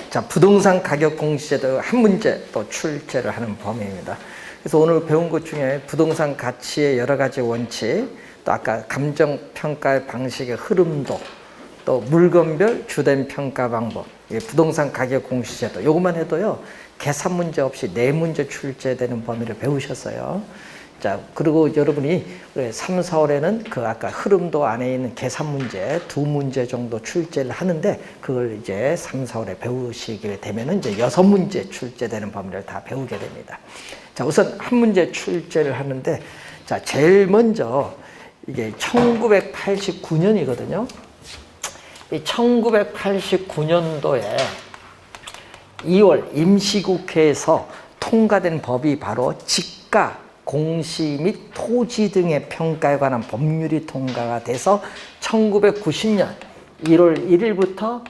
자, 부동산 가격 공시제도 한 문제 또 출제를 하는 범위입니다. 그래서 오늘 배운 것 중에 부동산 가치의 여러 가지 원칙, 또 아까 감정평가 방식의 흐름도, 또 물건별 주된 평가 방법, 부동산 가격 공시제도, 요것만 해도요, 계산 문제 없이 4문제 출제되는 범위를 배우셨어요. 자, 그리고 여러분이 3, 4월에는 그 아까 흐름도 안에 있는 계산 문제 2문제 정도 출제를 하는데, 그걸 이제 3, 4월에 배우시게 되면은 이제 6문제 출제되는 범위를 다 배우게 됩니다. 자, 우선 한 문제 출제를 하는데, 자, 제일 먼저 이게 1989년이거든요. 이 1989년도에 2월 임시국회에서 통과된 법이 바로 지가, 공시 및 토지 등의 평가에 관한 법률이 통과가 돼서 1990년 1월 1일부터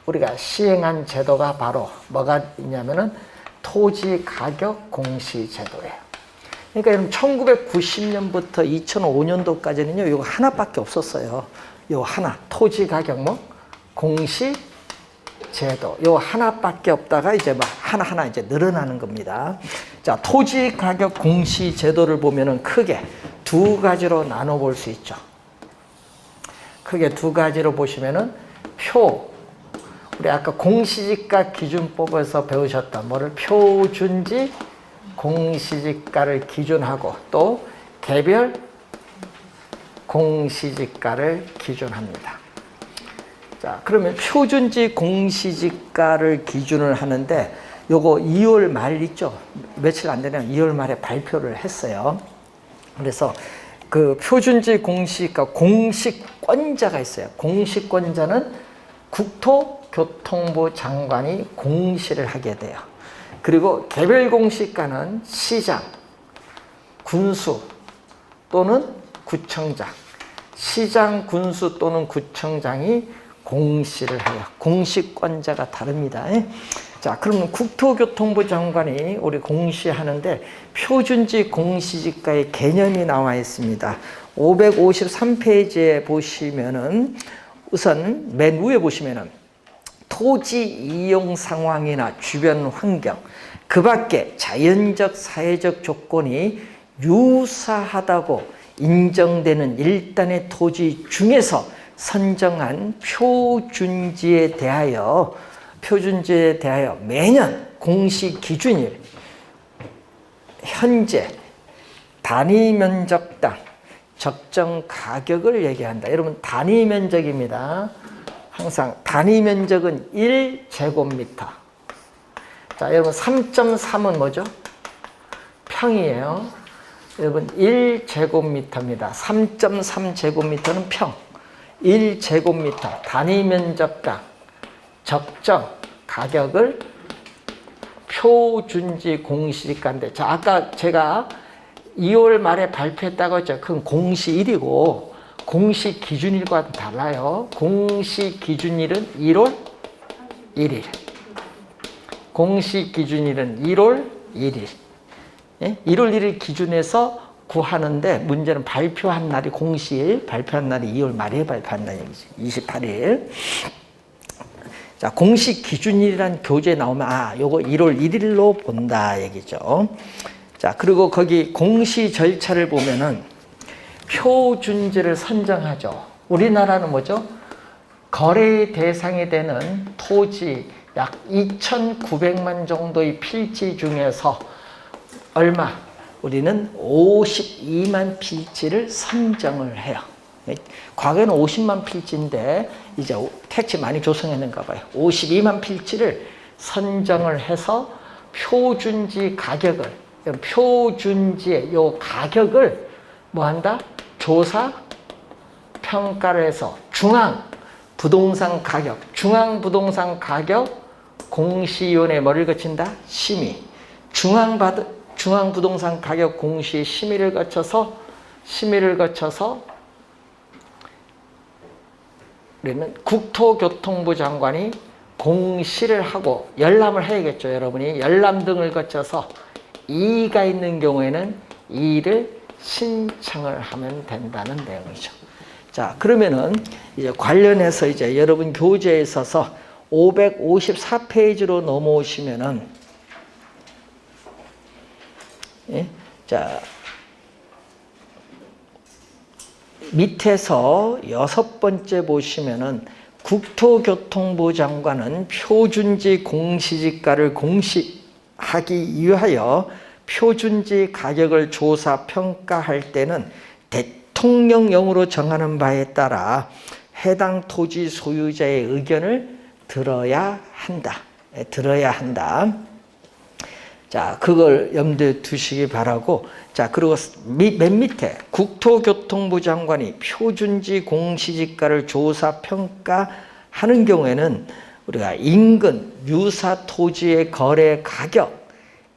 우리가 시행한 제도가 바로 뭐가 있냐면은 토지 가격 공시 제도예요. 그러니까 여러분 1990년부터 2005년도까지는요, 이거 하나밖에 없었어요. 요 하나, 토지 가격 공시 제도, 요 하나밖에 없다가 이제 막 하나하나 이제 늘어나는 겁니다. 자, 토지 가격 공시 제도를 보면은 크게 2가지로 나눠 볼 수 있죠. 크게 2가지로 보시면은 우리 아까 공시지가 기준법에서 배우셨던 뭐를 표준지 공시지가를 기준하고, 또 개별 공시지가를 기준합니다. 자, 그러면 표준지 공시지가를 기준을 하는데, 요거 2월 말 있죠? 며칠 안 되면 2월 말에 발표를 했어요. 그래서 그 표준지 공시지가 공시권자가 있어요. 공시권자는 국토교통부 장관이 공시를 하게 돼요. 그리고 개별 공시가는 시장, 군수 또는 구청장, 시장, 군수 또는 구청장이 공시를 해요. 공시권자가 다릅니다. 자, 그러면 국토교통부 장관이 우리 공시하는데 표준지 공시지가의 개념이 나와 있습니다. 553페이지에 보시면은 우선 맨 위에 보시면은 토지 이용 상황이나 주변 환경, 그 밖에 자연적, 사회적 조건이 유사하다고 인정되는 일단의 토지 중에서 선정한 표준지에 대하여 매년 공시 기준일, 현재 단위 면적당 적정 가격을 얘기한다. 여러분, 단위 면적입니다. 항상 단위 면적은 1제곱미터. 자, 여러분 3.3은 뭐죠? 평이에요. 여러분 1제곱미터입니다. 3.3제곱미터는 평. 1제곱미터 단위 면적당 적정 가격을 표준지 공시지가인데, 자, 아까 제가 2월 말에 발표했다고 했죠. 그건 공시일이고 공시 기준일과는 달라요. 공시 기준일은 1월 1일. 공시 기준일은 1월 1일. 예? 1월 1일 기준에서 구하는데, 문제는 발표한 날이 공시일, 발표한 날이 2월 말에 발표한 날이지. 28일. 자, 공시 기준일이란 교재에 나오면 요거 1월 1일로 본다 얘기죠. 자, 그리고 거기 공시 절차를 보면은 표준지를 선정하죠. 우리나라는 뭐죠? 거래 대상이 되는 토지 약 2,900만 정도의 필지 중에서 얼마? 우리는 52만 필지를 선정을 해요. 과거에는 50만 필지인데 이제 택지 많이 조성했는가 봐요. 52만 필지를 선정을 해서 표준지 가격을, 표준지의 요 가격을 뭐 한다? 조사, 평가를 해서 중앙부동산 가격 공시위원회 뭐를 거친다? 심의. 중앙부동산 가격 공시 심의를 거쳐서 우리는 국토교통부 장관이 공시를 하고 열람을 해야겠죠. 여러분이 열람 등을 거쳐서 이의가 있는 경우에는 이의를 신청을 하면 된다는 내용이죠. 자, 그러면은 이제 관련해서 이제 여러분 교재에 있어서 554페이지로 넘어오시면은, 예? 자, 밑에서 6번째 보시면은 국토교통부 장관은 표준지 공시지가를 공시하기 위하여 표준지 가격을 조사 평가할 때는 대통령령으로 정하는 바에 따라 해당 토지 소유자의 의견을 들어야 한다. 들어야 한다. 자, 그걸 염두에 두시기 바라고. 자, 그리고 맨 밑에 국토교통부 장관이 표준지 공시지가를 조사 평가하는 경우에는 우리가 인근 유사 토지의 거래 가격,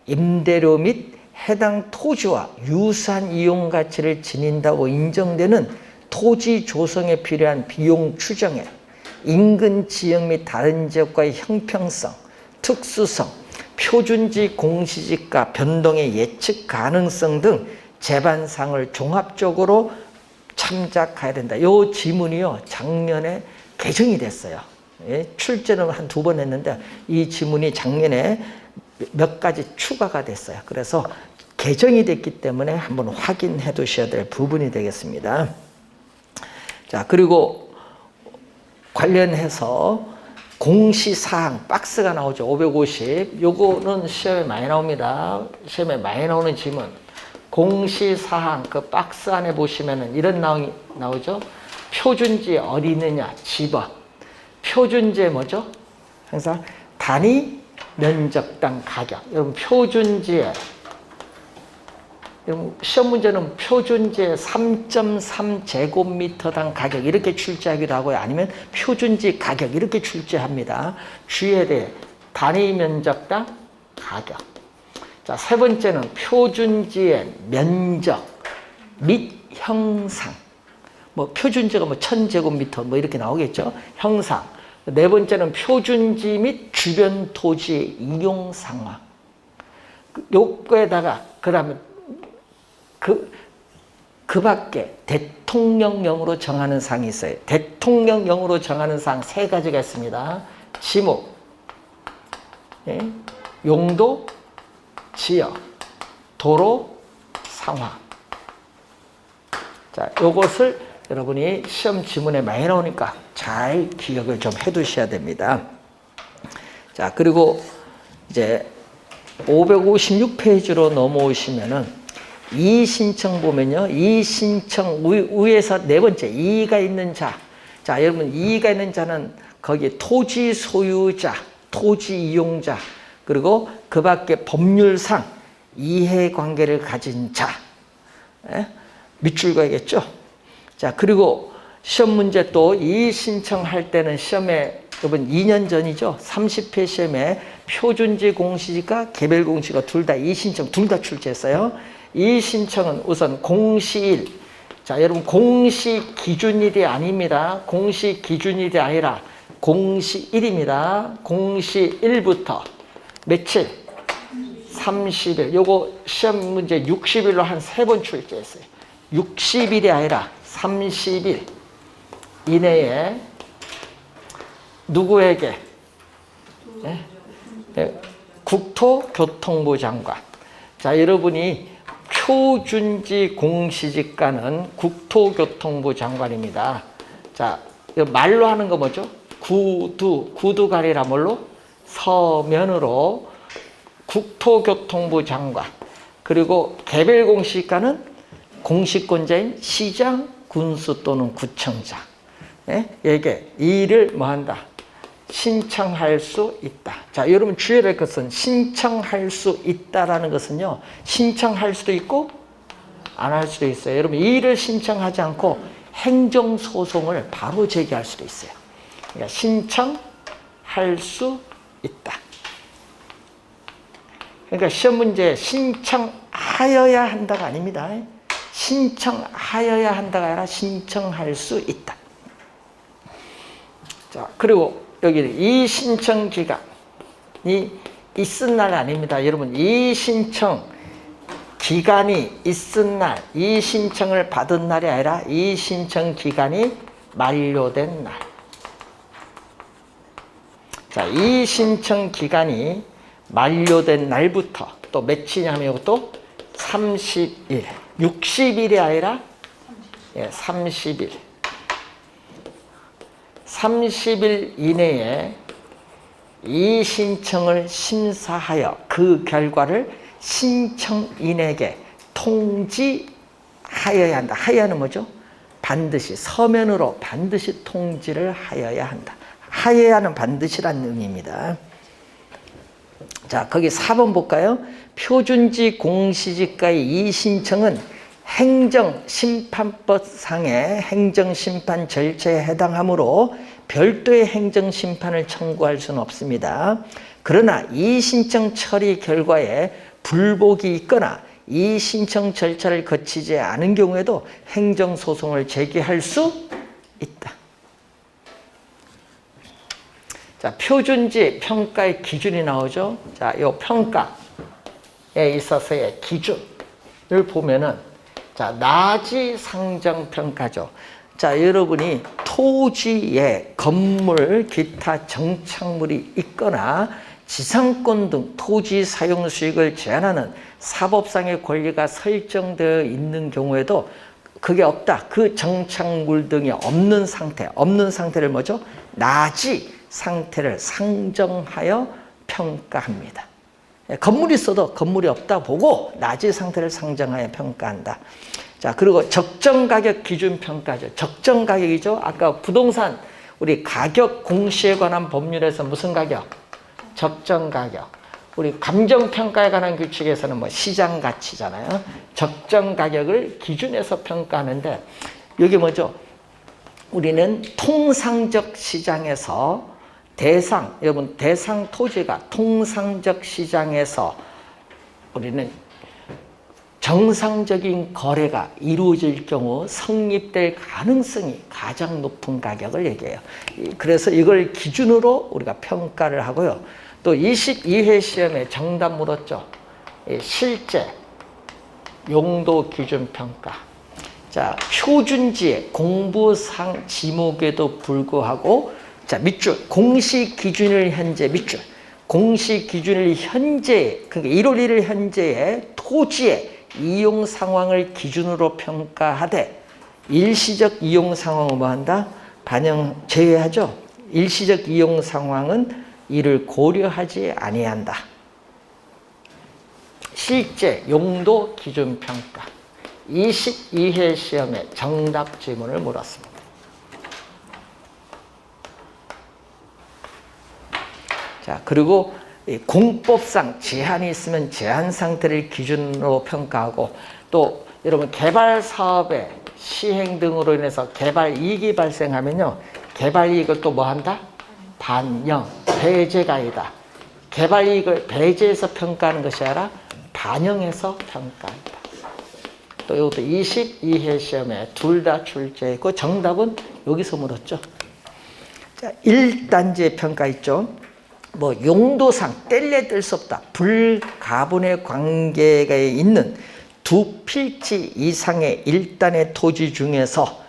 임대료 및 해당 토지와 유사한 이용 가치를 지닌다고 인정되는 토지 조성에 필요한 비용 추정에 인근 지역 및 다른 지역과의 형평성, 특수성, 표준지 공시지가 변동의 예측 가능성 등 재반상을 종합적으로 참작해야 된다. 이 지문이요, 작년에 개정이 됐어요. 예, 출제는 한 2번 했는데 이 지문이 작년에 몇 가지 추가가 됐어요. 그래서 개정이 됐기 때문에 한번 확인해 두셔야 될 부분이 되겠습니다. 자, 그리고 관련해서 공시사항 박스가 나오죠. 550. 요거는 시험에 많이 나옵니다. 시험에 많이 나오는 지문. 공시사항 그 박스 안에 보시면은 이런 나오죠. 표준지에 어디느냐 집어. 표준지에 뭐죠? 항상 단위 면적당 가격. 여러분 표준지에, 여러분 시험 문제는 표준지에 3.3제곱미터당 가격 이렇게 출제하기도 하고요. 아니면 표준지 가격 이렇게 출제합니다. 주의에 대해 단위 면적당 가격. 자, 세 번째는 표준지의 면적 및 형상. 뭐 표준지가 뭐 1000제곱미터 뭐 이렇게 나오겠죠. 형상. 네 번째는 표준지 및 주변 토지의 이용 상황. 요거에다가 그다음에 그 밖에 대통령령으로 정하는 사항이 있어요. 대통령령으로 정하는 사항 3가지가 있습니다. 지목, 예? 용도, 지역, 도로, 상황. 자, 요것을 여러분이 시험 지문에 많이 나오니까 잘 기억을 좀 해 두셔야 됩니다. 자, 그리고 이제 556페이지로 넘어오시면은 이 신청 보면요. 이 신청 위에서 네 번째 이의가 있는 자. 자, 여러분 이의가 있는 자는 거기 토지 소유자, 토지 이용자, 그리고 그 밖에 법률상 이해관계를 가진 자. 예? 밑줄 그어야겠죠. 자, 그리고 시험 문제 또 이의 신청할 때는 시험에 여러분 2년 전이죠. 30회 시험에 표준지 공시지가 개별 공시가 둘 다 이의 신청 둘 다 출제했어요. 이 신청은 우선 공시일. 자, 여러분 공시 기준일이 아닙니다. 공시 기준일이 아니라 공시일입니다. 공시일부터 며칠? 30일. 요거 시험 문제 60일로 한 3번 출제했어요. 60일이 아니라 30일 이내에 누구에게? 네? 네. 국토교통부 장관. 자, 여러분이 표준지 공시지가는 국토교통부 장관입니다. 자, 말로 하는 거 뭐죠? 구두가리라 뭘로? 서면으로 국토교통부 장관. 그리고 개별 공시지가는 공시권자인 시장, 군수 또는 구청장. 네? 에게 이를 뭐 한다? 신청할 수 있다. 자, 여러분 주의해야 될 것은 신청할 수 있다라는 것은요. 신청할 수도 있고 안 할 수도 있어요. 여러분 이를 신청하지 않고 행정소송을 바로 제기할 수도 있어요. 그러니까 신청할 수 있다. 그러니까 시험 문제 신청하여야 한다가 아닙니다. 신청하여야 한다가 아니라 신청할 수 있다. 자, 그리고 여기 이 신청 기간이 있은 날 아닙니다. 여러분 이 신청 기간이 있은 날, 이 신청을 받은 날이 아니라 이 신청 기간이 만료된 날. 자, 이 신청 기간이 만료된 날부터 또 며칠이냐면 이것도 30일, 60일이 아니라 30일. 30일 이내에 이 신청을 심사하여 그 결과를 신청인에게 통지하여야 한다. 하여야는 뭐죠? 반드시 서면으로 반드시 통지를 하여야 한다. 하여야는 반드시라는 의미입니다. 자, 거기 4번 볼까요? 표준지 공시지가의 이 신청은 행정심판법상의 행정심판 절차에 해당하므로 별도의 행정심판을 청구할 수는 없습니다. 그러나 이 신청 처리 결과에 불복이 있거나 이 신청 절차를 거치지 않은 경우에도 행정소송을 제기할 수 있다. 자, 표준지 평가의 기준이 나오죠. 자, 이 평가에 있어서의 기준을 보면은 자, 나지 상정 평가죠. 자, 여러분이 토지에 건물, 기타 정착물이 있거나 지상권 등 토지 사용 수익을 제한하는 사법상의 권리가 설정되어 있는 경우에도 그게 없다. 그 정착물 등이 없는 상태, 없는 상태를 뭐죠? 나지 상태를 상정하여 평가합니다. 건물이 있어도 건물이 없다 보고 나지 상태를 상정하여 평가한다. 자, 그리고 적정가격 기준 평가죠. 적정가격이죠. 아까 부동산 우리 가격 공시에 관한 법률에서 무슨 가격? 적정가격. 우리 감정평가에 관한 규칙에서는 뭐 시장가치잖아요. 적정가격을 기준해서 평가하는데 여기 뭐죠? 우리는 통상적 시장에서 여러분 대상 토지가 통상적 시장에서 우리는 정상적인 거래가 이루어질 경우 성립될 가능성이 가장 높은 가격을 얘기해요. 그래서 이걸 기준으로 우리가 평가를 하고요. 또 22회 시험에 정답 물었죠. 실제 용도 기준 평가. 자, 표준지의 공부상 지목에도 불구하고 자, 밑줄 공식 기준을 현재 밑줄 공식 기준을 현재 그러니까 1월 1일 현재의 토지의 이용 상황을 기준으로 평가하되 일시적 이용 상황은 뭐한다? 반영 제외하죠. 일시적 이용 상황은 이를 고려하지 아니한다. 실제 용도 기준 평가 22회 시험에 정답 질문을 물었습니다. 자, 그리고 공법상 제한이 있으면 제한 상태를 기준으로 평가하고 또 여러분 개발 사업의 시행 등으로 인해서 개발 이익이 발생하면요. 개발 이익을 또 뭐 한다? 반영, 배제가 아니다. 개발 이익을 배제해서 평가하는 것이 아니라 반영해서 평가한다. 또 이것도 22회 시험에 둘 다 출제했고 정답은 여기서 물었죠. 자, 1단지의 평가 있죠. 뭐 용도상 뗄래 뗄 수 없다. 불가분의 관계가 있는 두 필지 이상의 1단의 토지 중에서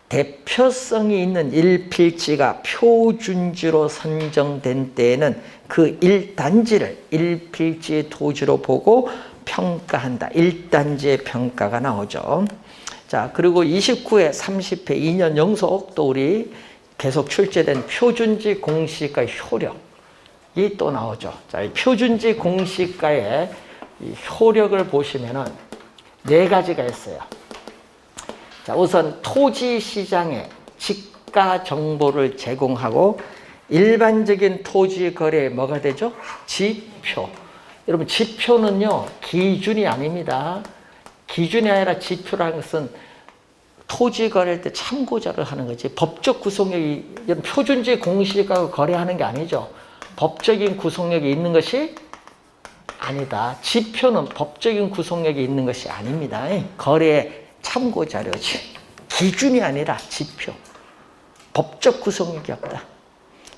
대표성이 있는 1필지가 표준지로 선정된 때에는 그 1단지를 1필지의 토지로 보고 평가한다. 1단지의 평가가 나오죠. 자, 그리고 29회, 30회 2년 연속 또 우리 계속 출제된 표준지 공시가 효력이 또 나오죠. 자, 이 표준지 공시가의 이 효력을 보시면은 네 가지가 있어요. 자, 우선 토지 시장의 지가 정보를 제공하고 일반적인 토지 거래에 뭐가 되죠? 지표. 여러분, 지표는요, 기준이 아닙니다. 기준이 아니라 지표라는 것은 토지 거래할 때 참고자를 하는 거지. 법적 구속력이, 표준지 공시가가 거래하는 게 아니죠. 법적인 구속력이 있는 것이 아니다. 지표는 법적인 구속력이 있는 것이 아닙니다. 거래의 참고 자료지. 기준이 아니라 지표. 법적 구속력이 없다.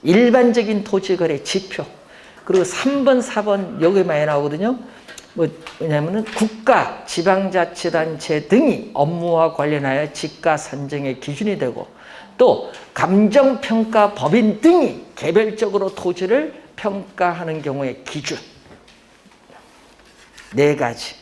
일반적인 토지 거래 지표. 그리고 3번, 4번 여기 많이 나오거든요. 왜냐하면 국가, 지방자치단체 등이 업무와 관련하여 지가 산정의 기준이 되고 또 감정평가 법인 등이 개별적으로 토지를 평가하는 경우의 기준 4가지.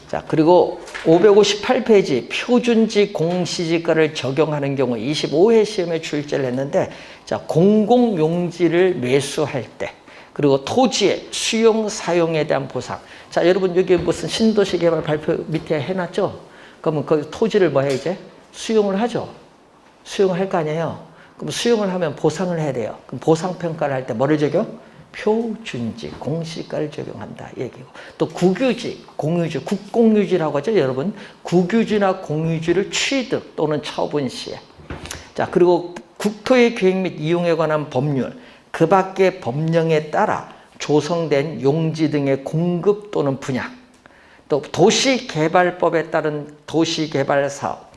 자, 그리고 558페이지 표준지 공시지가를 적용하는 경우 25회 시험에 출제를 했는데, 자, 공공용지를 매수할 때, 그리고 토지의 수용 사용에 대한 보상. 자, 여러분 여기 무슨 신도시 개발 발표 밑에 해놨죠? 그러면 그 토지를 뭐 해 이제? 수용을 하죠. 수용을 할 거 아니에요. 그럼 수용을 하면 보상을 해야 돼요. 그럼 보상평가를 할 때 뭐를 적용? 표준지, 공시가를 적용한다 얘기고. 또 국유지, 공유지, 국공유지라고 하죠 여러분. 국유지나 공유지를 취득 또는 처분 시에. 자, 그리고 국토의 계획 및 이용에 관한 법률, 그 밖의 법령에 따라 조성된 용지 등의 공급 또는 분양, 또 도시개발법에 따른 도시개발사업,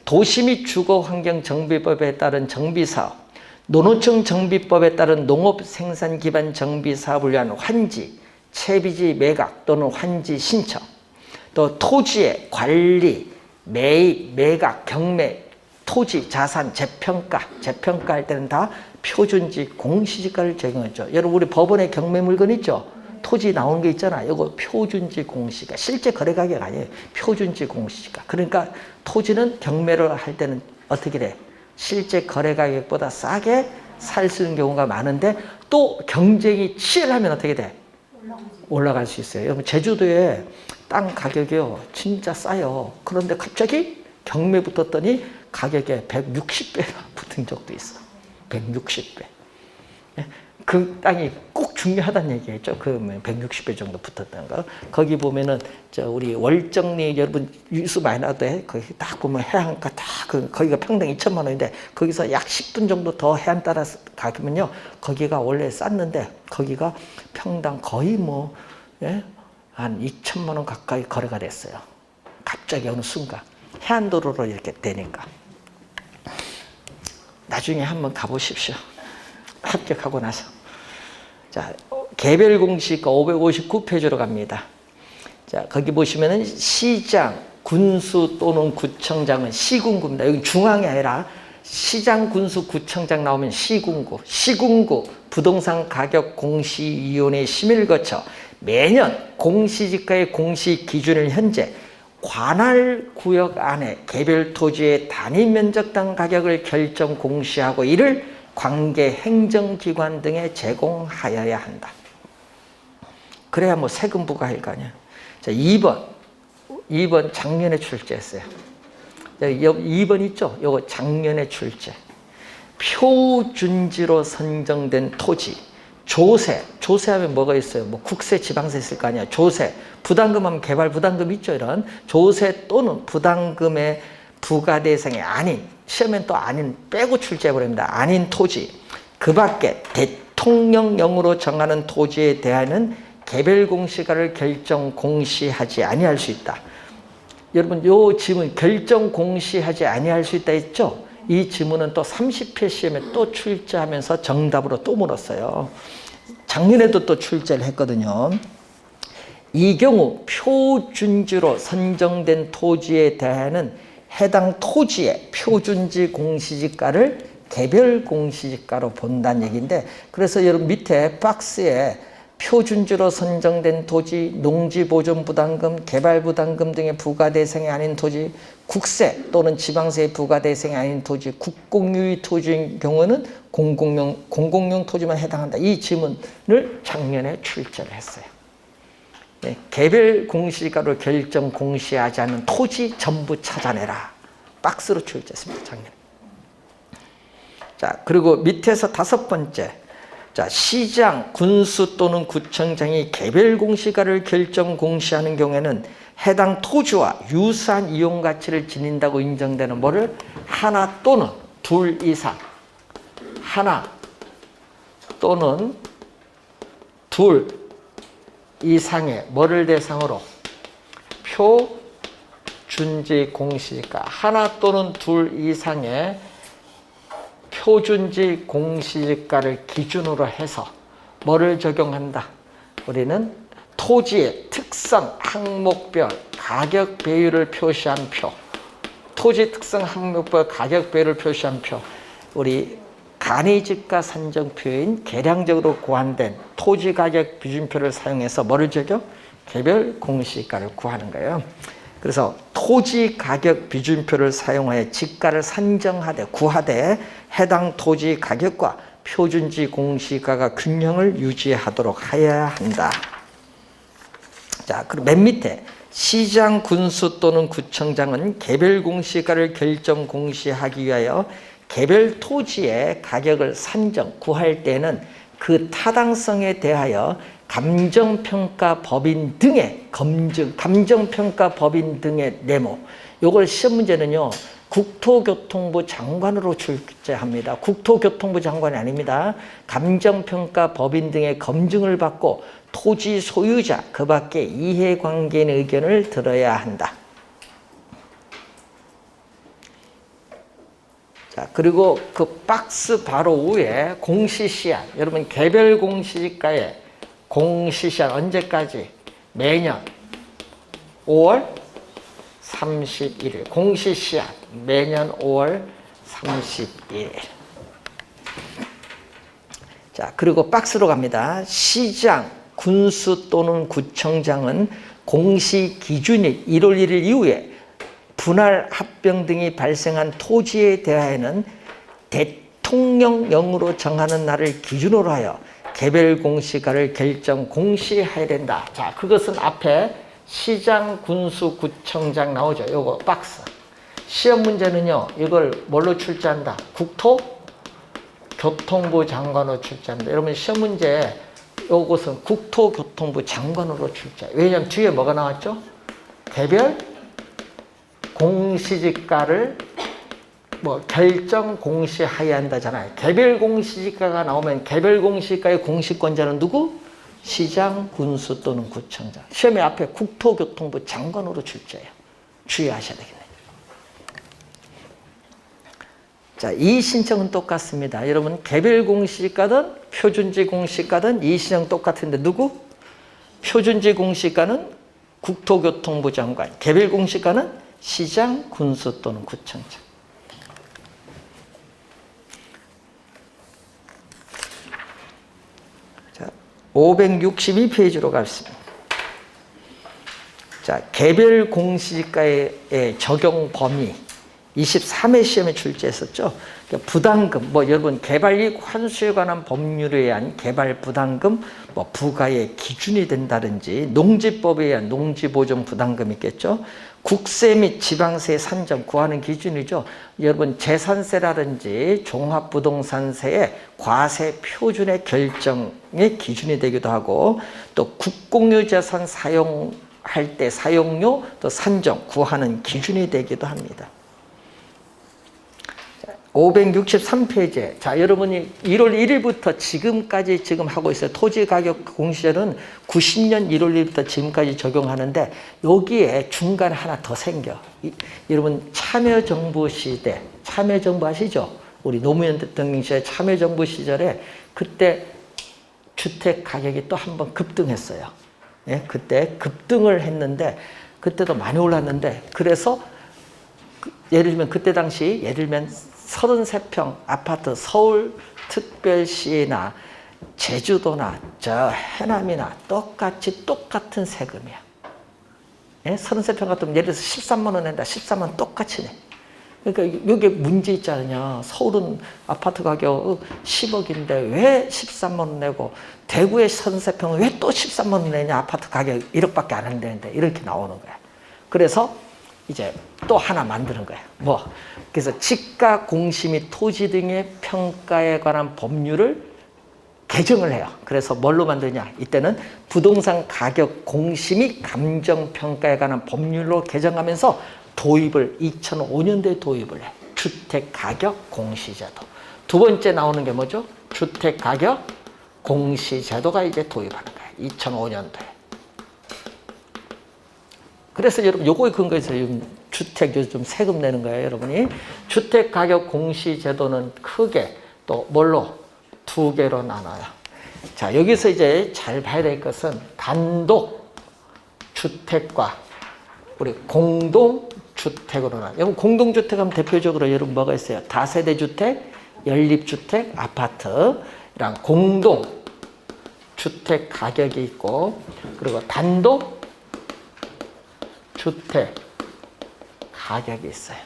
도시 및 주거환경정비법에 따른 정비사업, 농어촌 정비법에 따른 농업생산기반 정비사업을 위한 환지, 채비지 매각 또는 환지 신청, 또 토지의 관리, 매입, 매각, 경매, 토지, 자산, 재평가할 때는 다 표준지, 공시지가를 적용했죠. 여러분 우리 법원에 경매 물건 있죠? 토지 나오는 게 있잖아. 이거 표준지 공시가 실제 거래 가격 아니에요. 표준지 공시가. 그러니까 토지는 경매를 할 때는 어떻게 돼? 실제 거래 가격보다 싸게 살 수 있는 경우가 많은데 또 경쟁이 치열하면 어떻게 돼? 올라갈 수 있어요. 여러분 제주도에 땅 가격이요 진짜 싸요. 그런데 갑자기 경매 붙었더니 가격에 160배가 붙은 적도 있어. 160배. 그 땅이 꼭 중요하다는 얘기겠죠. 그 160배 정도 붙었다는 거. 거기 보면은 우리 월정리 여러분 뉴스 많이 나도 거기 딱 보면 해안가 딱 거기가 평당 2천만 원인데 거기서 약 10분 정도 더 해안 따라서 가면요 거기가 원래 쌌는데 거기가 평당 거의 한 2천만 원 가까이 거래가 됐어요. 갑자기 어느 순간 해안도로로 이렇게 되니까. 나중에 한번 가보십시오. 합격하고 나서. 자, 개별 공시가 559페이지로 갑니다. 자, 거기 보시면은 시장, 군수 또는 구청장은 시군구입니다. 여기 중앙이 아니라 시장, 군수, 구청장 나오면 시군구. 시군구 부동산 가격 공시위원회 심의를 거쳐 매년 공시지가의 공시 기준을 현재 관할 구역 안에 개별 토지의 단위 면적당 가격을 결정 공시하고 이를 관계 행정기관 등에 제공하여야 한다. 그래야 세금 부과할 거 아니야. 자, 2번 작년에 출제했어요. 2번 있죠? 요거 작년에 출제. 표준지로 선정된 토지, 조세하면 뭐가 있어요? 국세, 지방세 있을 거 아니야. 조세, 부담금 하면 개발 부담금 있죠. 이런 조세 또는 부담금의 부과 대상이 아닌, 시험엔 또 아닌 빼고 출제해버립니다. 아닌 토지, 그 밖에 대통령령으로 정하는 토지에 대하여는 개별 공시가를 결정 공시하지 아니할 수 있다. 여러분 요 지문 결정 공시하지 아니할 수 있다 했죠? 이 지문은 또 30회 시험에 또 출제하면서 정답으로 또 물었어요. 작년에도 또 출제를 했거든요. 이 경우 표준지로 선정된 토지에 대하여는 해당 토지의 표준지 공시지가를 개별 공시지가로 본다는 얘기인데, 그래서 여러분 밑에 박스에 표준지로 선정된 토지, 농지보존부담금, 개발부담금 등의 부과대상이 아닌 토지, 국세 또는 지방세 부과대상이 아닌 토지, 국공유의 토지인 경우는 공공용 토지만 해당한다. 이 지문을 작년에 출제를 했어요. 네, 개별 공시지가로 결정 공시하지 않은 토지 전부 찾아내라. 박스로 출제했습니다. 작년에. 자, 그리고 밑에서 5번째. 자, 시장, 군수 또는 구청장이 개별 공시가를 결정 공시하는 경우에는 해당 토지와 유사한 이용 가치를 지닌다고 인정되는 뭐를 하나 또는 둘 이상, 하나 또는 둘 이상의 뭐를 대상으로 표준지 공시지가, 하나 또는 둘 이상의 표준지 공시지가를 기준으로 해서 뭐를 적용한다? 우리는 토지의 특성 항목별 가격 배율을 표시한 표, 토지 특성 항목별 가격 배율을 표시한 표, 우리 간이지가 산정표인 계량적으로 고안된 토지 가격 기준표를 사용해서 뭐를 적용? 개별 공시가를 구하는 거예요. 그래서 토지 가격 기준표를 사용하여 지가를 산정하되 구하되 해당 토지 가격과 표준지 공시가가 균형을 유지하도록 하여야 한다. 자, 그리고 맨 밑에 시장, 군수 또는 구청장은 개별 공시가를 결정 공시하기 위하여 개별 토지의 가격을 산정, 구할 때는 그 타당성에 대하여 감정평가법인 등의 감정평가법인 등의 내모, 요걸 시험 문제는요 국토교통부 장관으로 출제합니다. 국토교통부 장관이 아닙니다. 감정평가법인 등의 검증을 받고 토지 소유자 그 밖에 이해관계인의 의견을 들어야 한다. 자, 그리고 그 박스 바로 위에 공시시한, 여러분 개별 공시지가에 공시시한 언제까지? 매년 5월 31일. 공시시한 매년 5월 31일. 자, 그리고 박스로 갑니다. 시장, 군수 또는 구청장은 공시 기준일 1월 1일 이후에 분할 합병 등이 발생한 토지에 대하여는 대통령령으로 정하는 날을 기준으로 하여 개별 공시가를 결정 공시해야 된다. 자, 그것은 앞에 시장, 군수, 구청장 나오죠. 요거 박스. 시험 문제는요, 이걸 뭘로 출제한다? 국토교통부 장관으로 출제합니다. 여러분 시험 문제 요것은 국토교통부 장관으로 출제. 왜냐하면 뒤에 뭐가 나왔죠? 개별 공시지가를 결정 공시하여야 한다잖아요. 개별 공시지가가 나오면 개별 공시지가의 공시권자는 누구? 시장, 군수 또는 구청장. 시험에 앞에 국토교통부 장관으로 출제해요. 주의하셔야 되겠네요. 자, 이 신청은 똑같습니다. 여러분 개별 공시지가든 표준지 공시가든 이 신청 똑같은데 누구? 표준지 공시가는 국토교통부 장관, 개별 공시가는 시장, 군수 또는 구청장. 자, 562페이지로 가겠습니다. 자, 개별 공시지가의 적용 범위 23회 시험에 출제했었죠. 부담금, 여러분 개발이익 환수에 관한 법률에 의한 개발 부담금, 부과의 기준이 된다든지 농지법에 의한 농지보존 부담금이 있겠죠. 국세 및 지방세 산정 구하는 기준이죠. 여러분 재산세라든지 종합부동산세의 과세 표준의 결정의 기준이 되기도 하고, 또 국공유재산 사용할 때 사용료 또 산정 구하는 기준이 되기도 합니다. 563페이지에 자, 여러분이 1월 1일부터 지금까지 지금 하고 있어요. 토지가격 공시제는 90년 1월 1일부터 지금까지 적용하는데 여기에 중간에 하나 더 생겨. 여러분 참여정부 시대, 참여정부 아시죠? 우리 노무현 대통령 시절 참여정부 시절에 그때 주택 가격이 또 한 번 급등했어요. 예? 그때 급등을 했는데 그때도 많이 올랐는데, 그래서 예를 들면 그때 당시 예를 들면 33평 아파트 서울특별시나 제주도나 저 해남이나 똑같은 세금이야. 예? 33평 같으면 예를 들어서 13만 원 낸다. 13만 원 똑같이 내. 그러니까 이게 문제 있지 않느냐. 서울은 아파트 가격 10억인데 왜 13만 원 내고 대구의 33평은 왜 또 13만 원 내냐. 아파트 가격 1억밖에 안 한다는데 이렇게 나오는 거야. 그래서 이제 또 하나 만드는 거예요. 그래서 지가, 공시 및 토지 등의 평가에 관한 법률을 개정을 해요. 그래서 뭘로 만드냐? 이때는 부동산 가격 공시 및 감정평가에 관한 법률로 개정하면서 도입을 2005년도에 도입을 해. 주택가격 공시제도. 두 번째 나오는 게 뭐죠? 주택가격 공시제도가 이제 도입하는 거예요. 2005년도에. 그래서 여러분 요거에 근거해서 주택 요즘 세금 내는 거예요, 여러분이. 주택가격 공시제도는 크게 또 뭘로? 두 개로 나눠요. 자, 여기서 이제 잘 봐야 될 것은 단독 주택과 우리 공동주택으로는, 여러분 공동주택 하면 대표적으로 여러분 뭐가 있어요? 다세대 주택, 연립주택, 아파트 이런 공동주택 가격이 있고, 그리고 단독주택 가격이 있어요.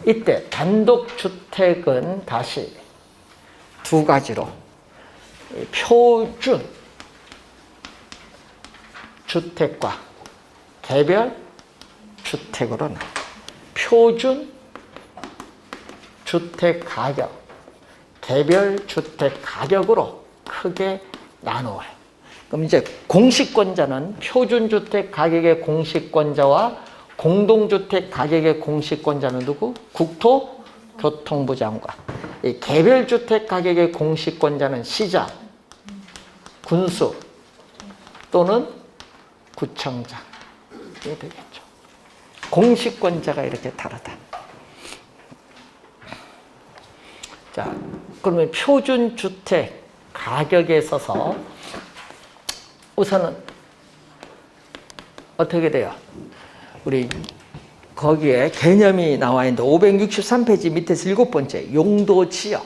이때 단독주택은 다시 두 가지로 표준 주택과 개별 주택으로 나눠. 표준 주택 가격, 개별 주택 가격으로 크게 나누어요. 그럼 이제 공시권자는 표준 주택 가격의 공시권자와 공동주택 가격의 공시권자는 누구? 국토교통부 장관. 이 개별 주택 가격의 공시권자는 시장, 군수 또는 구청장. 이게 되겠죠. 공시권자가 이렇게 다르다. 자, 그러면 표준 주택 가격에 있어서 우선은 어떻게 돼요? 우리 거기에 개념이 나와 있는데 563페이지 밑에서 7번째, 용도 지역,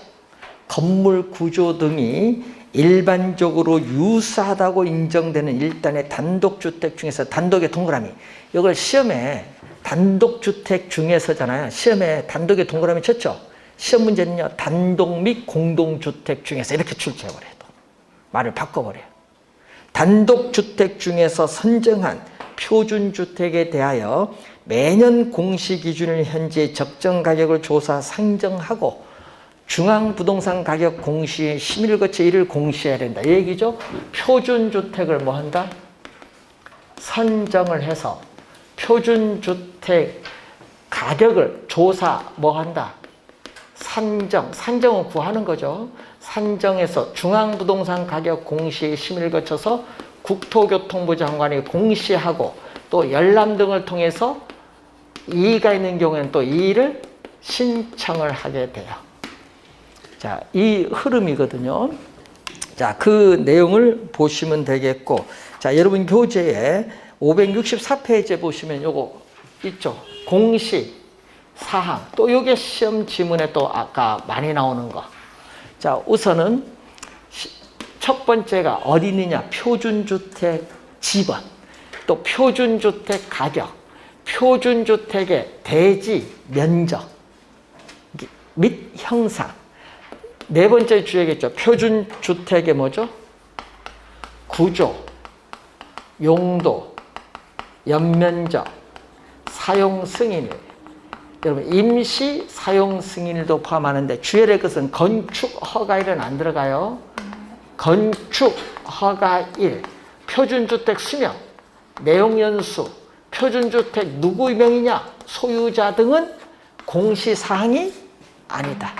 건물 구조 등이 일반적으로 유사하다고 인정되는 일단의 단독주택 중에서, 단독의 동그라미, 이걸 시험에 단독주택 중에서잖아요. 시험에 단독의 동그라미 쳤죠. 시험 문제는요, 단독 및 공동주택 중에서 이렇게 출제해버려요. 말을 바꿔버려요. 단독주택 중에서 선정한 표준주택에 대하여 매년 공시기준일 현재 적정 가격을 조사 상정하고 중앙부동산 가격 공시의 심의를 거쳐 이를 공시해야 된다. 이 얘기죠. 표준주택을 뭐 한다? 선정을 해서 표준주택 가격을 조사 뭐 한다? 산정은 구하는 거죠. 산정해서 중앙부동산 가격 공시의 심의를 거쳐서 국토교통부 장관이 공시하고 또 열람 등을 통해서 이의가 있는 경우에는 또 이의를 신청을 하게 돼요. 자, 이 흐름이거든요. 자, 그 내용을 보시면 되겠고, 자, 여러분 교재에 564페이지에 보시면 요거 있죠. 공시 사항. 또 요게 시험 지문에 또 아까 많이 나오는 거. 자, 우선은 첫 번째가 어디 있느냐? 표준주택 지번, 또 표준주택 가격, 표준주택의 대지 면적 및 형상. 네 번째 주의겠죠. 표준주택의 뭐죠? 구조, 용도, 연면적, 사용 승인일. 여러분 임시 사용 승인일도 포함하는데 주의해야 될 것은 건축 허가일은 안 들어가요. 건축 허가일, 표준주택 수명, 내용 연수, 표준주택 누구의 명의냐, 소유자 등은 공시사항이 아니다.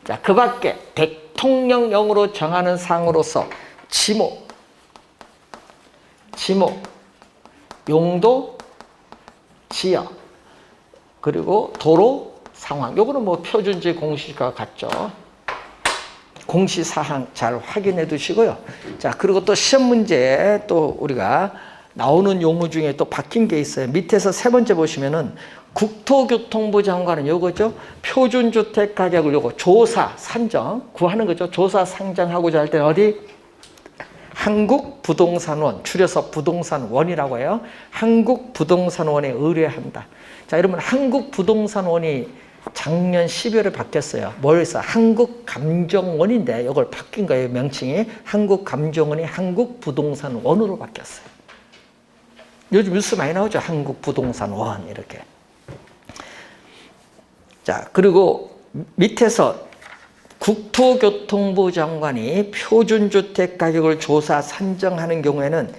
자, 그 밖에 대통령령으로 정하는 사항으로서 지목, 용도, 지역, 그리고 도로 상황. 요거는 뭐 표준지 공시가 같죠. 공시사항 잘 확인해 두시고요. 자, 그리고 또 시험 문제에 또 우리가 나오는 용어 중에 또 바뀐 게 있어요. 밑에서 세 번째 보시면은 국토교통부 장관은 요거죠. 표준주택 가격을 요거 조사, 산정, 구하는 거죠. 조사, 상정하고자 할 때는 어디? 한국부동산원, 줄여서 부동산원이라고 해요. 한국부동산원에 의뢰한다. 자, 여러분 한국부동산원이 작년 12월에 바뀌었어요. 뭐였어? 한국감정원인데 이걸 바뀐 거예요. 명칭이. 한국감정원이 한국부동산원으로 바뀌었어요. 요즘 뉴스 많이 나오죠. 한국부동산원 이렇게. 자, 그리고 밑에서 국토교통부 장관이 표준주택 가격을 조사 산정하는 경우에는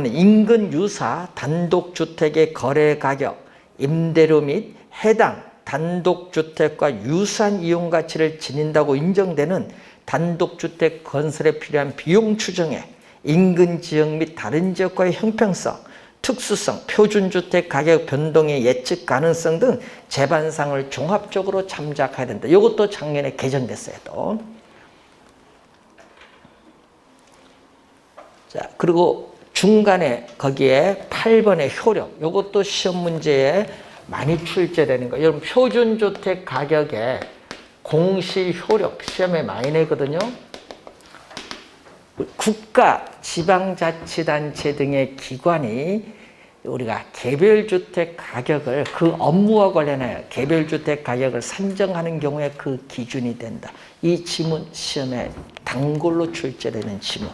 인근 유사 단독주택의 거래 가격, 임대료 및 해당 단독주택과 유사한 이용 가치를 지닌다고 인정되는 단독주택 건설에 필요한 비용 추정에 인근 지역 및 다른 지역과의 형평성, 특수성, 표준주택 가격 변동의 예측 가능성 등 재반상을 종합적으로 참작해야 된다. 이것도 작년에 개정됐어요. 또. 자, 그리고 중간에 거기에 8번의 효력. 이것도 시험 문제에 많이 출제되는 거예요. 여러분, 표준주택 가격에 공시 효력 시험에 많이 내거든요. 국가, 지방자치단체 등의 기관이 우리가 개별주택 가격을 그 업무와 관련하여 개별주택 가격을 산정하는 경우에 그 기준이 된다. 이 지문 시험에 단골로 출제되는 지문.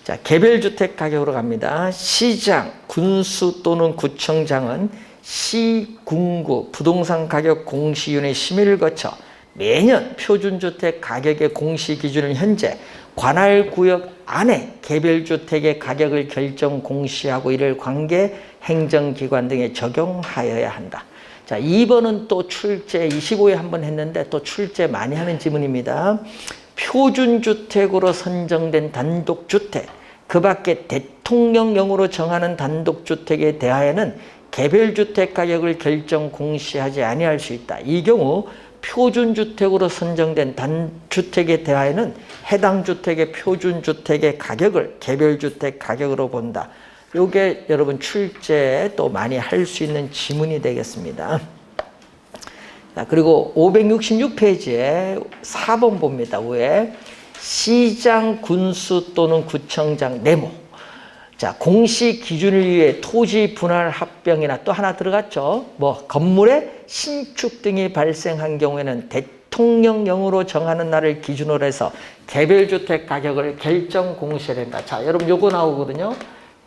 자, 개별주택 가격으로 갑니다. 시장, 군수 또는 구청장은 시, 군구 부동산 가격 공시위원회 심의를 거쳐 매년 표준주택 가격의 공시 기준을 현재 관할 구역 안에 개별주택의 가격을 결정 공시하고 이를 관계 행정기관 등에 적용하여야 한다. 자, 2번은 또 출제 25회 한번 했는데 또 출제 많이 하는 지문입니다. 표준주택으로 선정된 단독주택, 그 밖에 대통령령으로 정하는 단독주택에 대하여는 개별주택 가격을 결정 공시하지 아니할 수 있다. 이 경우 표준주택으로 선정된 단주택에 대하여는 해당 주택의 표준주택의 가격을 개별주택 가격으로 본다. 이게 여러분 출제에 또 많이 할 수 있는 지문이 되겠습니다. 자, 그리고 566페이지에 4번 봅니다. 위에 시장, 군수 또는 구청장 내모. 자, 공시 기준을 위해 토지 분할 합병이나 또 하나 들어갔죠. 건물의 신축 등이 발생한 경우에는 대통령령으로 정하는 날을 기준으로 해서 개별주택 가격을 결정 공시해야 된다. 자, 여러분 요거 나오거든요.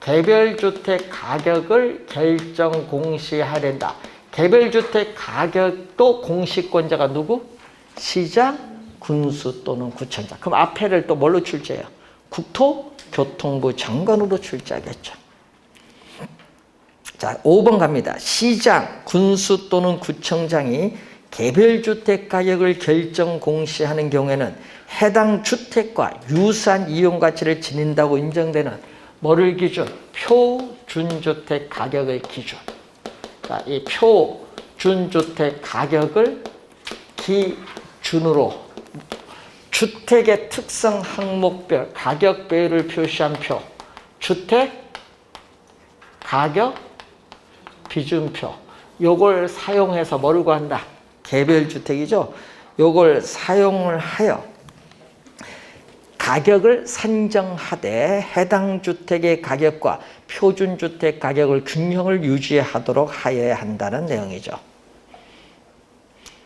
개별주택 가격을 결정 공시해야 된다. 개별주택 가격도 공시권자가 누구? 시장, 군수 또는 구청장. 그럼 앞에를 또 뭘로 출제해요? 국토교통부 장관으로 출제하겠죠. 자, 5번 갑니다. 시장, 군수 또는 구청장이 개별주택 가격을 결정 공시하는 경우에는 해당 주택과 유사한 이용가치를 지닌다고 인정되는 뭐를 기준? 표준주택 가격을 기준. 자, 이 표준주택 가격을 기준으로 주택의 특성 항목별 가격 배율을 표시한 표, 주택 가격 비준표. 요걸 사용해서 뭐를 구한다? 개별주택이죠. 요걸 사용을 하여 가격을 산정하되 해당 주택의 가격과 표준주택 가격을 균형을 유지하도록 하여야 한다는 내용이죠.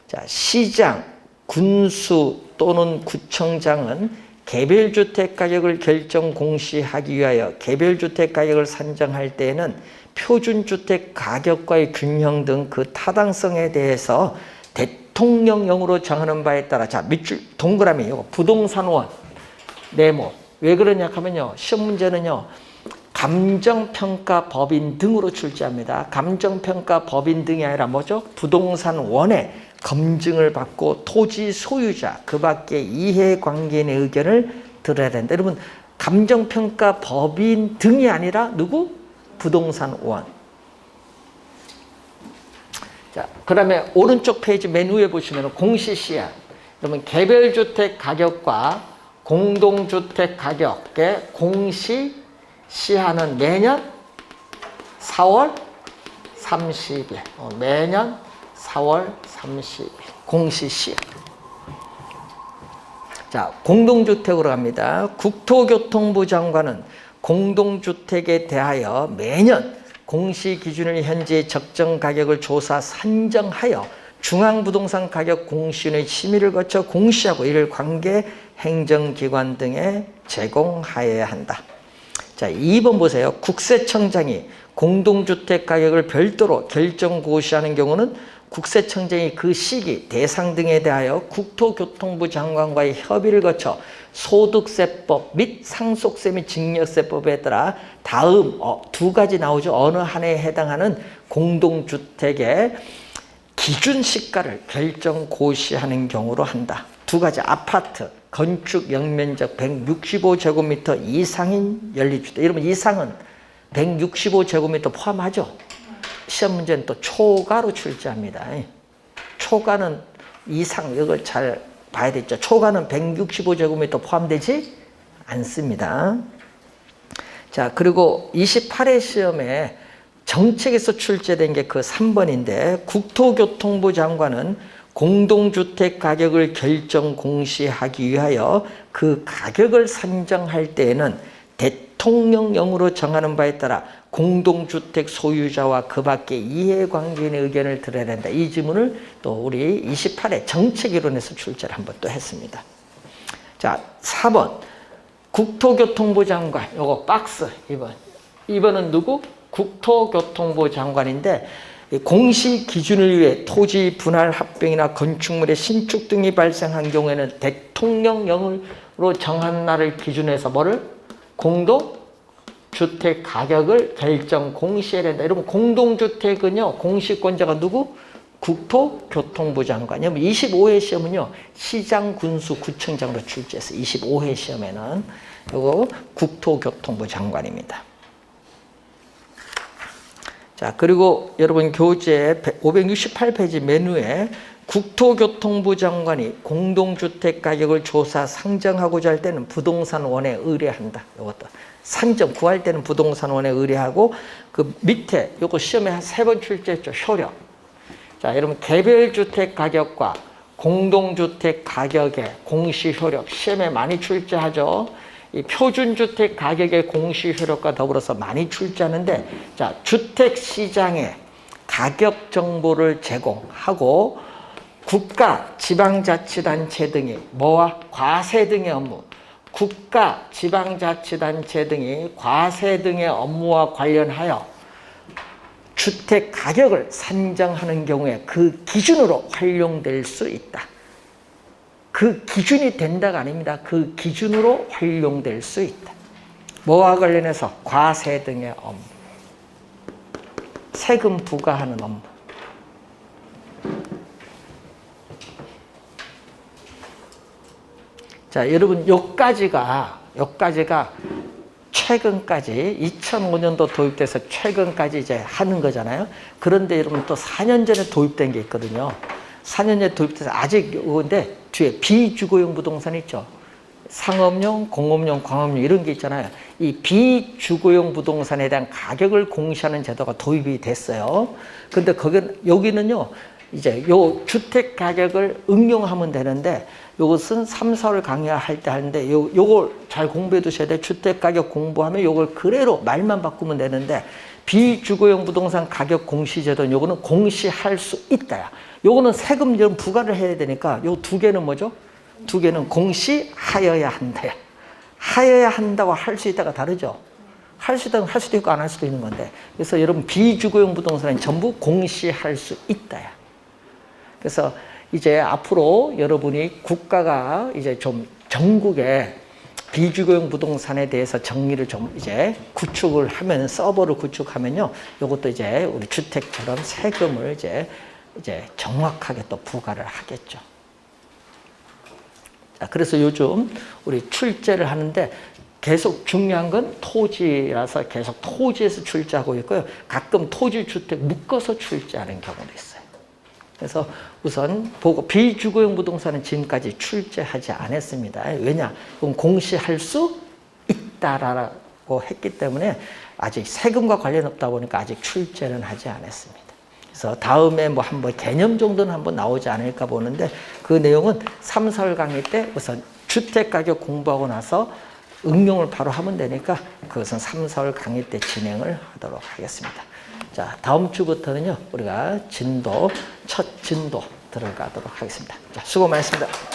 자, 시장, 군수 또는 구청장은 개별주택 가격을 결정 공시하기 위하여 개별주택 가격을 산정할 때에는 표준주택 가격과의 균형 등 그 타당성에 대해서 대통령령으로 정하는 바에 따라, 자, 밑줄 동그라미 이거 부동산원 네모. 왜 그러냐 하면요, 시험 문제는요 감정평가 법인 등으로 출제합니다. 감정평가 법인 등이 아니라 뭐죠? 부동산원의 검증을 받고 토지 소유자 그 밖에 이해관계인의 의견을 들어야 된다. 여러분, 감정평가 법인 등이 아니라 누구? 부동산원. 자, 그 다음에 오른쪽 페이지 맨 위에 보시면 공시시한. 그러면 개별주택 가격과 공동주택 가격의 공시시한은 매년 4월 30일. 매년 4월 30일. 공시시한. 자, 공동주택으로 갑니다. 국토교통부 장관은 공동주택에 대하여 매년 공시기준을 현재 적정 가격을 조사 산정하여 중앙부동산 가격 공시위원회 심의를 거쳐 공시하고 이를 관계 행정기관 등에 제공하여야 한다. 자, 2번 보세요. 국세청장이 공동주택 가격을 별도로 결정 고시하는 경우는 국세청장이 그 시기, 대상 등에 대하여 국토교통부 장관과의 협의를 거쳐 소득세법 및 상속세 및 증여세법에 따라 다음 두 가지 나오죠. 어느 한 해에 해당하는 공동주택의 기준 시가를 결정 고시하는 경우로 한다. 두 가지 아파트 건축 연면적 165제곱미터 이상인 연립주택. 여러분, 이상은 165제곱미터 포함하죠. 시험 문제는 또 초과로 출제합니다. 초과는 이상, 이걸 잘 봐야 되죠. 초과는 165제곱미터 포함되지 않습니다. 자, 그리고 28회 시험에 정책에서 출제된 게 그 3번인데 국토교통부 장관은 공동주택 가격을 결정 공시하기 위하여 그 가격을 산정할 때에는 대통령령으로 정하는 바에 따라 공동주택 소유자와 그 밖의 이해관계인의 의견을 들어야 된다. 이 지문을 또 우리 28회 정책이론에서 출제를 한번 또 했습니다. 자, 4번 국토교통부 장관, 요거 박스 2번. 2번은 누구? 국토교통부 장관인데 공시 기준을 위해 토지 분할 합병이나 건축물의 신축 등이 발생한 경우에는 대통령령으로 정한 날을 기준해서 뭐를? 공동주택 가격을 결정 공시해야 된다. 여러분 공동주택은요 공시권자가 누구? 국토교통부 장관. 여러분 25회 시험은요 시장, 군수, 구청장으로 출제해서 25회 시험에는 이거 국토교통부 장관입니다. 자, 그리고 여러분 교재 568페이지 메뉴에 국토교통부 장관이 공동주택 가격을 조사 상정하고자 할 때는 부동산원에 의뢰한다. 이것도 산정 구할 때는 부동산원에 의뢰하고 그 밑에 요거 시험에 한 3번 출제했죠. 효력. 자, 여러분 개별주택 가격과 공동주택 가격의 공시 효력 시험에 많이 출제하죠. 이 표준주택 가격의 공시 효력과 더불어서 많이 출제하는데, 자, 주택시장에 가격 정보를 제공하고 국가, 지방자치단체 등이 뭐와 과세 등의 업무, 국가, 지방자치단체 등이 과세 등의 업무와 관련하여 주택 가격을 산정하는 경우에 그 기준으로 활용될 수 있다. 그 기준이 된다가 아닙니다. 그 기준으로 활용될 수 있다. 뭐와 관련해서? 과세 등의 업무, 세금 부과하는 업무. 자, 여러분 여기까지가 최근까지 2005년도 도입돼서 최근까지 이제 하는 거잖아요. 그런데 여러분 또 4년 전에 도입된 게 있거든요. 4년 전에 도입돼서 아직 근데 뒤에 비주거용 부동산 있죠. 상업용, 공업용, 광업용 이런 게 있잖아요. 이 비주거용 부동산에 대한 가격을 공시하는 제도가 도입이 됐어요. 근데 여기는요, 이제 요 주택 가격을 응용하면 되는데, 요것은 3, 4월 강의할 때 하는데, 요걸 잘 공부해 두셔야 돼. 주택 가격 공부하면 요걸 그대로 말만 바꾸면 되는데, 비주거용 부동산 가격 공시제도는 요거는 공시할 수 있다야. 요거는 세금 좀 부과를 해야 되니까 요 두 개는 뭐죠? 두 개는 공시하여야 한다야. 하여야 한다고 할 수 있다가 다르죠. 할 수 있다면 할 수도 있고 안 할 수도 있는 건데. 그래서 여러분 비주거용 부동산은 전부 공시할 수 있다야. 그래서 이제 앞으로 여러분이 국가가 이제 좀 전국에 비주거용 부동산에 대해서 정리를 좀 이제 구축을 하면, 서버를 구축하면요, 요것도 이제 우리 주택처럼 세금을 이제 정확하게 또 부과를 하겠죠. 자, 그래서 요즘 우리 출제를 하는데 계속 중요한 건 토지라서 계속 토지에서 출제하고 있고요. 가끔 토지 주택 묶어서 출제하는 경우도 있어요. 그래서 우선 보고 비주거용 부동산은 지금까지 출제하지 않았습니다. 왜냐? 그럼 공시할 수 있다라고 했기 때문에 아직 세금과 관련 없다 보니까 아직 출제는 하지 않았습니다. 그래서 다음에 뭐 한번 개념 정도는 한번 나오지 않을까 보는데, 그 내용은 3, 4월 강의 때 우선 주택가격 공부하고 나서 응용을 바로 하면 되니까 그것은 3, 4월 강의 때 진행을 하도록 하겠습니다. 자, 다음 주부터는요, 우리가 첫 진도 들어가도록 하겠습니다. 자, 수고 많으셨습니다.